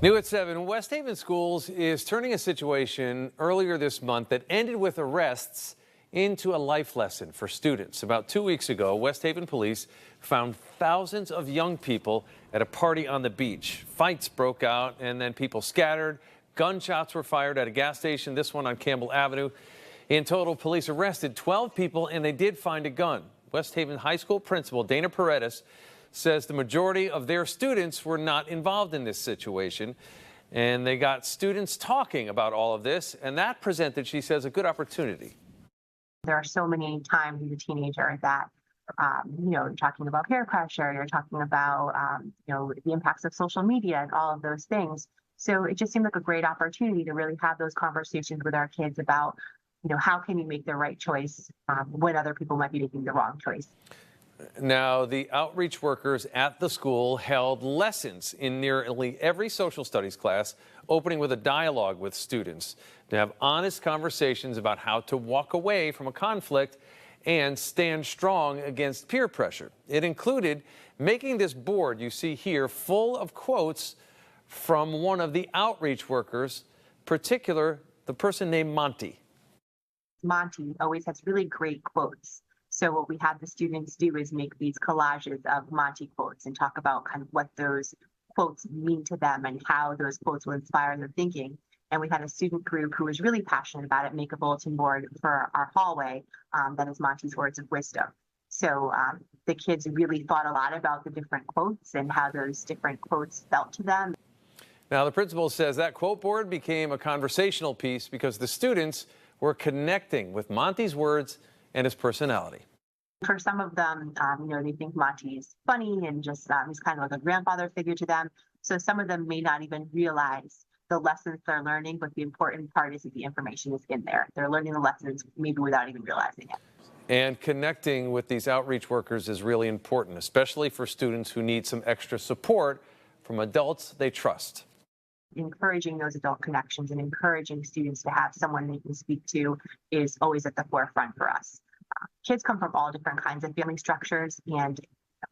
New at 7, West Haven Schools is turning a situation earlier this month that ended with arrests into a life lesson for students. About 2 weeks ago, West Haven police found thousands of young people at a party on the beach. Fights broke out and then people scattered. Gunshots were fired at a gas station, this one on Campbell Avenue. In total, police arrested 12 people and they did find a gun. West Haven High School principal Dana Paredes says the majority of their students were not involved in this situation. And they got students talking about all of this, and that presented, she says, a good opportunity. There are so many times as a teenager that, you're talking about peer pressure, you're talking about, the impacts of social media and all of those things. So it just seemed like a great opportunity to really have those conversations with our kids about, how can you make the right choice when other people might be making the wrong choice. Now, the outreach workers at the school held lessons in nearly every social studies class, opening with a dialogue with students to have honest conversations about how to walk away from a conflict and stand strong against peer pressure. It included making this board you see here full of quotes from one of the outreach workers, particular the person named Monty. Monty always has really great quotes. So what we had the students do is make these collages of Monty quotes and talk about kind of what those quotes mean to them and how those quotes will inspire their thinking. And we had a student group who was really passionate about it make a bulletin board for our hallway that is Monty's words of wisdom. So the kids really thought a lot about the different quotes and how those different quotes felt to them. Now, the principal says that quote board became a conversational piece because the students were connecting with Monty's words and his personality. For some of them, they think Monty is funny and just he's kind of like a grandfather figure to them. So some of them may not even realize the lessons they're learning, but the important part is that the information is in there. They're learning the lessons maybe without even realizing it. And connecting with these outreach workers is really important, especially for students who need some extra support from adults they trust. Encouraging those adult connections and encouraging students to have someone they can speak to is always at the forefront for us. Kids come from all different kinds of family structures, and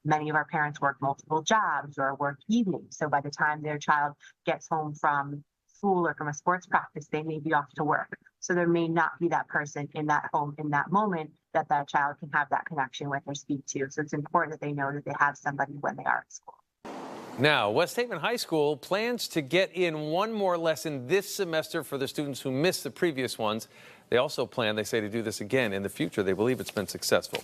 many of our parents work multiple jobs or work evenings. So by the time their child gets home from school or from a sports practice, they may be off to work. So there may not be that person in that home in that moment that that child can have that connection with or speak to. So it's important that they know that they have somebody when they are at school. Now, West Haven High School plans to get in one more lesson this semester for the students who missed the previous ones. They also plan, they say, to do this again in the future. They believe it's been successful.